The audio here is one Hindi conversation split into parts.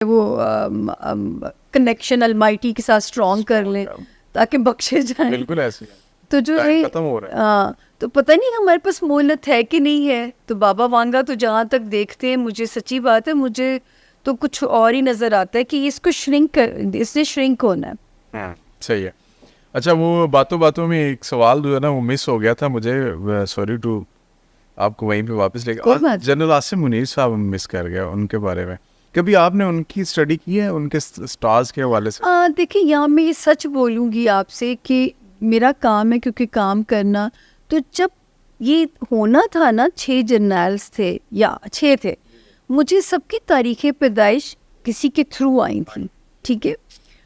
वो कनेक्शन अलमाइटी के साथ स्ट्रॉन्ग कर लें ताकि बख्शे जाएं। बिल्कुल ऐसे ही है। तो जो है खत्म हो रहा है। तो पता नहीं हमारे पास मोहलत है कि नहीं है। तो बाबा वांगा तो जहाँ तक देखते हैं, मुझे सच्ची बात है, मुझे तो कुछ और ही नज़र आता है कि इसको इसने श्रिंक होना है। सही है। अच्छा, वो बातों बातों में एक सवाल जो है ना वो मिस हो गया था मुझे, सॉरी टू आपको वहीं पे वापस कोई लेके। बात जनरल आसिम मुनीर साहब मिस कर गया, उनके बारे में कभी आपने उनकी स्टडी की है, उनके स्टार्स के हवाले से? देखिए, यहाँ मैं ये सच बोलूँगी आपसे कि मेरा काम है, क्योंकि काम करना, तो जब ये होना था ना, 6 जर्नल्स थे या 6 थे, मुझे सबकी तारीख़ पैदाइश किसी के थ्रू आई थी, ठीक है,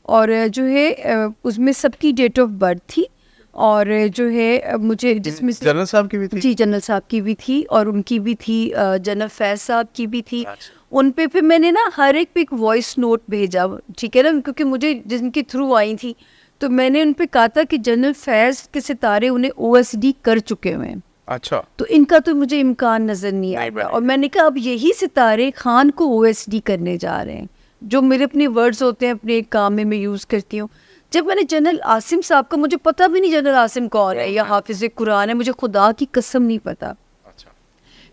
और जो है उसमें सबकी डेट ऑफ बर्थ थी, और जो है मुझे जिसमें से जनरल साहब की भी थी? जी, जनरल साहब की भी थी, और उनकी भी थी, जनरल फैज़ साहब की भी थी। उन पे फिर मैंने ना हर एक पे एक वॉइस नोट भेजा, ठीक है ना, क्योंकि मुझे जिनके थ्रू आई थी, तो मैंने उन पे कहा था कि जनरल फैज़ के सितारे उन्हें OSD कर चुके हुए हैं। अच्छा। तो इनका तो मुझे इम्कान नज़र नहीं आया, और मैंने कहा अब यही सितारे खान को OSD करने जा रहे हैं, जो मेरे अपने वर्ड्स होते हैं अपने काम में मैं यूज़ करती हूँ। जब मैंने जनरल आसिम साहब का, मुझे पता भी नहीं जनरल आसिम कौन है या हाफिज़ कुरान है, मुझे खुदा की कसम नहीं पता।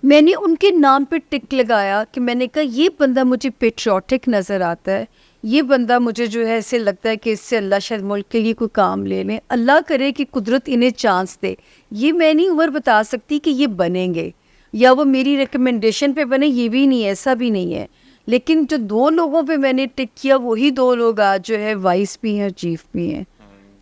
मैंने उनके नाम पे टिक लगाया कि मैंने कहा ये बंदा मुझे पेट्रियाटिक नज़र आता है, ये बंदा मुझे जो है ऐसे लगता है कि इससे अल्लाह शायद मुल्क के लिए कोई काम ले लें, अल्लाह करे कि कुदरत इन्हें चांस दे। ये मैं नहीं उम्र बता सकती कि ये बनेंगे या वो मेरी रिकमेंडेशन पे बने, ये भी नहीं है, ऐसा भी नहीं है, लेकिन जो 2 लोगों पे मैंने टिक किया वही 2 लोग आज जो है वाइस भी हैं, चीफ भी हैं।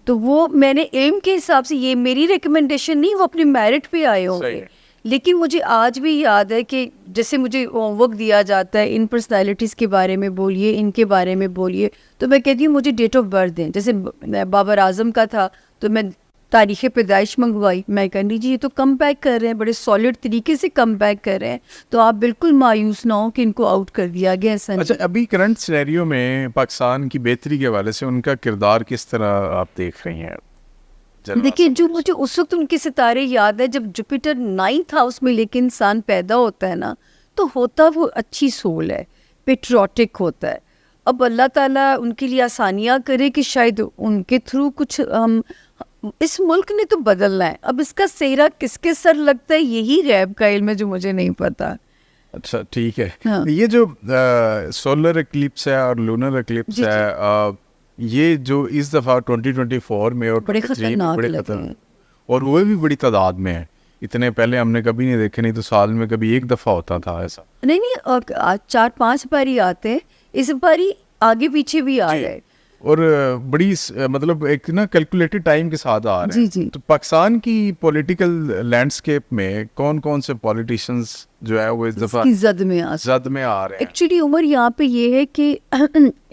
तो वो मैंने एम के हिसाब से, ये मेरी रिकमेंडेशन नहीं, वो अपने मेरिट पे आए होंगे। लेकिन मुझे आज भी याद है कि जैसे मुझे होमवर्क दिया जाता है, इन पर्सनैलिटीज़ के बारे में बोलिए, इनके बारे में बोलिए, तो मैं कहती हूँ मुझे डेट ऑफ बर्थ दें। जैसे बाबर आजम का था तो मैं तारीख़ पैदाइश मंगवाई, मैं कह लीजिए ये तो कम बैक कर रहे हैं, बड़े सॉलिड तरीके से कम बैक कर रहे हैं, तो आप बिल्कुल मायूस ना हो कि इनको आउट कर दिया गया। ऐसा अच्छा, अभी करंट सिनेरियो में पाकिस्तान की बेहतरी के हवाले से उनका किरदार किस तरह आप देख रही हैं? देखिए, जो मुझे उस वक्त उनके सितारे याद है, जब जुपिटर 9th हाउस में लेके इंसान पैदा होता है ना, तो होता वो अच्छी सोल है, पेट्रियाटिक होता है। अब अल्लाह ताला उनके लिए आसानियाँ करे कि शायद उनके थ्रू कुछ हम, इस मुल्क ने तो बदलना है, अब इसका सेहरा किसके सर लगता है यही गैब का इल्म है जो मुझे नहीं पता। अच्छा, ठीक है। हाँ। ये जो सोलर एक्लिप्स है और लूनर एक्लिप्स है, ये जो इस दफ़ा 2024 में और बड़े 23 में खतरनाक बड़े लगे खतरनाक, हैं। और वो भी बड़ी तादाद में है। इतने पहले हमने कभी नहीं देखे, नहीं तो साल में कभी एक दफ़ा होता था ऐसा। नहीं नहीं, 4-5 बारी आते हैं, इस बारी आगे पीछे भी आ गए, और बड़ी मतलब एक ना कैलकुलेटेड टाइम के साथ आ रहे हैं। जी। तो पाकिस्तान की पॉलिटिकल लैंडस्केप में कौन कौन से पॉलिटिशियंस जो है वो इस दफ़ा जद में आ रहे हैं? एक्चुअली उमर यहाँ पे ये है कि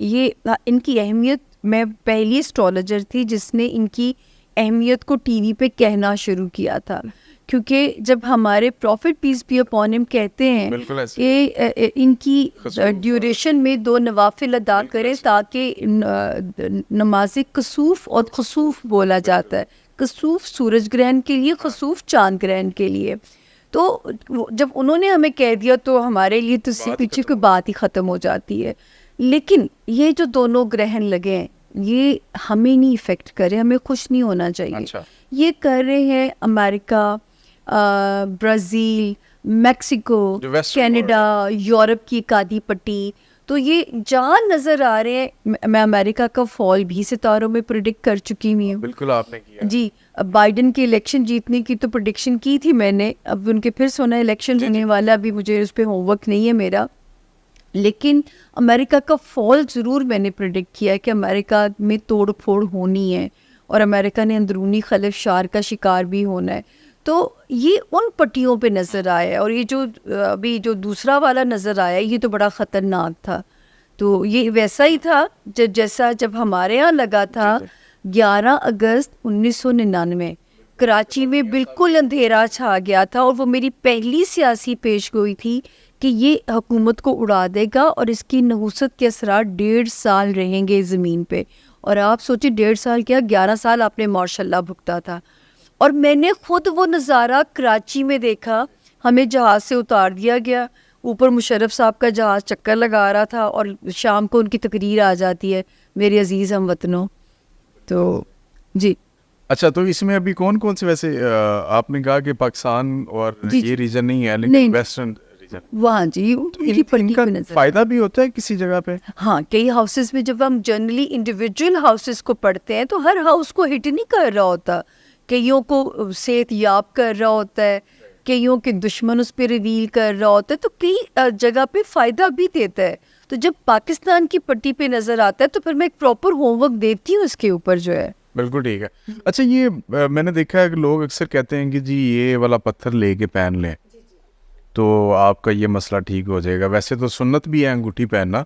ये इनकी अहमियत, मैं पहली एस्ट्रोलॉजर थी जिसने इनकी अहमियत को टीवी पे कहना शुरू किया था, क्योंकि जब हमारे prophet peace be upon him कहते हैं कि इनकी ड्यूरेशन में 2 नवाफिल अदा करें ताकि नमाज कसूफ और खसूफ बोला जाता है, कसूफ सूरज ग्रहण के लिए, खसूफ चांद ग्रहण के लिए। तो जब उन्होंने हमें कह दिया तो हमारे लिए तो इससे पीछे कोई बात ही ख़त्म हो जाती है। लेकिन ये जो दोनों ग्रहण लगे हैं ये हमें नहीं इफ़ेक्ट करे, हमें खुश नहीं होना चाहिए। अच्छा। ये कर रहे हैं America, Brazil, Mexico, Canada, Europe की एक आधी पट्टी, तो ये जहाँ नज़र आ रहे हैं। मैं अमेरिका का फॉल भी सितारों में प्रिडिक्ट कर चुकी हुई हूँ। बिल्कुल आपने किया जी। अब बाइडन के इलेक्शन जीतने की तो प्रेडिक्शन की थी मैंने, अब उनके फिर सोना इलेक्शन होने वाला, अभी मुझे उस पर होमवर्क नहीं है मेरा, लेकिन अमेरिका का फॉल ज़रूर मैंने प्रेडिक्ट किया है कि अमेरिका में तोड़ फोड़ होनी है और अमेरिका ने अंदरूनी खलफशार का शिकार भी होना है। तो ये उन पट्टियों पे नज़र आया है, और ये जो अभी जो दूसरा वाला नज़र आया ये तो बड़ा ख़तरनाक था। तो ये वैसा ही था जैसा जब हमारे यहाँ लगा था 11 अगस्त 1999 कराची में बिल्कुल अंधेरा छा गया था, और वो मेरी पहली सियासी पेशगोई थी कि ये हुकूमत को उड़ा देगा और इसकी नहुसत के असरात 1.5 साल रहेंगे ज़मीन पे। और आप सोचिए 1.5 साल क्या, 11 साल आपने माशाल्लाह भुगता था। और मैंने खुद वो नज़ारा कराची में देखा, हमें जहाज़ से उतार दिया गया, ऊपर मुशर्रफ साहब का जहाज़ चक्कर लगा रहा था और शाम को उनकी तकरीर आ जाती है, मेरे अजीज़ हम वतनों। तो जी अच्छा, तो इसमें अभी कौन कौन से वैसे आपने कहा कि पाकिस्तान और जी, ये जी। रीजन नहीं है, नहीं, लेकिन वेस्टर्न रीजन, वहाँ जी उनकी पट्टी इनका पे नजर फायदा भी होता है किसी जगह पे? हाँ, कई हाउसेस में जब हम जनरली इंडिविजुअल हाउसेस को पढ़ते हैं तो हर हाउस को हिट नहीं कर रहा होता, कईयों को सेहत याब कर रहा होता है, कईयों के दुश्मन उस पर रिवील कर रहा होता है, तो कई जगह पे फ़ायदा भी देता है। तो जब पाकिस्तान की पट्टी पे नज़र आता है तो फिर मैं एक प्रॉपर होमवर्क देती हूँ इसके ऊपर जो है। बिल्कुल ठीक है। अच्छा, ये मैंने देखा है कि लोग अक्सर कहते हैं कि जी ये वाला पत्थर लेके पहन लें तो आपका ये मसला ठीक हो जाएगा। वैसे तो सुन्नत भी है अंगूठी पहनना,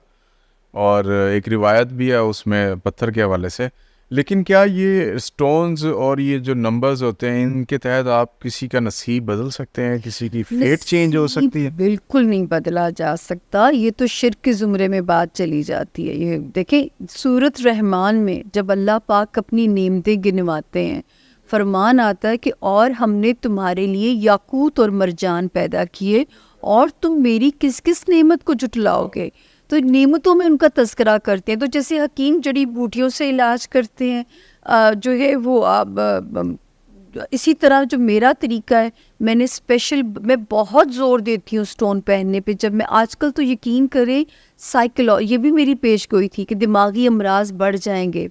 और एक रिवायत भी है उसमें पत्थर के हवाले से, लेकिन क्या ये स्टोन्स और ये जो नंबर्स होते हैं इनके तहत आप किसी का नसीब बदल सकते हैं, किसी की फेट चेंज हो सकती है? बिल्कुल नहीं बदला जा सकता, ये तो शिर्क के ज़ुमरे में बात चली जाती है। ये देखें सूरत रहमान में जब अल्लाह पाक अपनी नेमतें गिनवाते हैं, फरमान आता है कि और हमने तुम्हारे लिए याकूत और मरजान पैदा किए और तुम मेरी किस किस नेमत को जुटलाओगे। तो नेमतों में उनका तस्करा करते हैं। तो जैसे हकीम जड़ी बूटियों से इलाज करते हैं, जो है वो इसी तरह जो मेरा तरीका है, मैंने स्पेशल मैं बहुत ज़ोर देती हूँ स्टोन पहनने पे। जब मैं आजकल तो यकीन करें ये भी मेरी पेश गोई थी कि दिमागी अमराज बढ़ जाएंगे,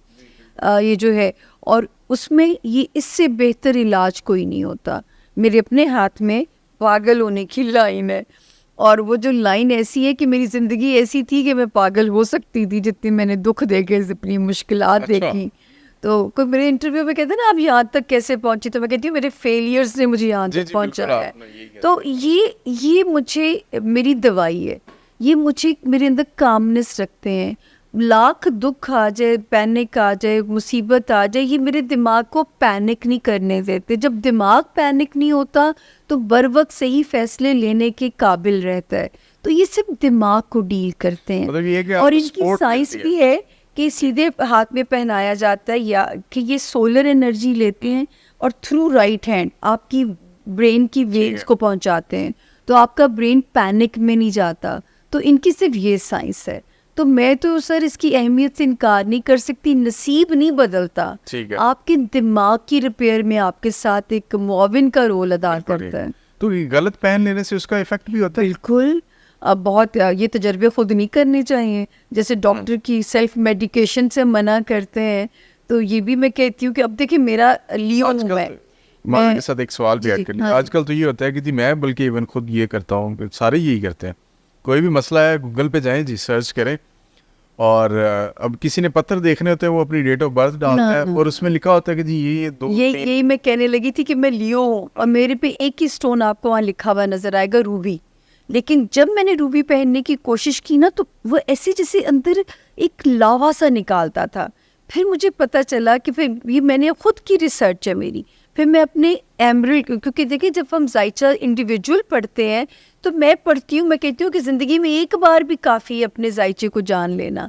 ये जो है, और उसमें ये इससे बेहतर इलाज कोई नहीं होता। मेरे अपने हाथ में पागल होने की लाइन है, और वो जो लाइन ऐसी है कि मेरी ज़िंदगी ऐसी थी कि मैं पागल हो सकती थी, जितनी मैंने दुख देखे, अपनी मुश्किलात देखी। तो कोई मेरे इंटरव्यू में कहते हैं ना आप यहाँ तक कैसे पहुँची, तो मैं कहती हूँ मेरे फेलियर्स ने मुझे यहाँ तक पहुँचाया है। तो ये मुझे मेरी दवाई है, ये मुझे मेरे अंदर कामनेस रखते हैं। लाख दुख आ जाए, पैनिक आ जाए, मुसीबत आ जाए, ये मेरे दिमाग को पैनिक नहीं करने देते। जब दिमाग पैनिक नहीं होता तो बर वक्त सही फैसले लेने के काबिल रहता है। तो ये सिर्फ दिमाग को डील करते हैं। मतलब ये कि और आपको इनकी support साइंस मिलती भी है कि सीधे हाथ में पहनाया जाता है, या कि ये सोलर एनर्जी लेते हैं और थ्रू राइट हैंड आपकी ब्रेन की वेव्स को पहुंचाते हैं, तो आपका ब्रेन पैनिक में नहीं जाता। तो इनकी सिर्फ ये साइंस है। तो मैं तो सर इसकी अहमियत से इनकार नहीं कर सकती। नसीब नहीं बदलता, ठीक है। आपके दिमाग की रिपेयर में आपके साथ एक मुआविन का रोल अदा करता है। तो ये गलत पहन लेने से उसका इफेक्ट भी होता है? बिल्कुल। अब बहुत ये तजर्बे खुद नहीं करने चाहिए। जैसे डॉक्टर की सेल्फ मेडिकेशन से मना करते हैं, तो ये भी मैं कहती हूँ कि अब देखिए मेरा लियो हूँ मैं के साथ एक सवाल भी जी, ऐड कर हाँ। आजकल तो ये होता है कि जी मैं बल्कि इवन खुद ये करता हूँ, सारे यही करते हैं। कोई भी मसला है गूगल पे जाएं जी, सर्च करें, और अब किसी ने पत्थर देखने होते हैं वो अपनी डेट ऑफ बर्थ डालता है और उसमें लिखा होता है कि जी ये दो यही मैं कहने लगी थी कि मैं लियो हूँ, और मेरे पे एक ही स्टोन आपको वहाँ लिखा हुआ नजर आएगा, रूबी। लेकिन जब मैंने रूबी पहनने की कोशिश की ना, तो वो ऐसे जैसे अंदर एक लावा सा निकालता था। फिर मुझे पता चला कि फिर ये मैंने खुद की रिसर्च है मेरी, फिर मैं अपने एमरल्ड, क्योंकि देखिए जब हम जायचा इंडिविजुअल पढ़ते हैं तो मैं पढ़ती हूँ, मैं कहती हूँ कि ज़िंदगी में एक बार भी काफ़ी है अपने जायचे को जान लेना।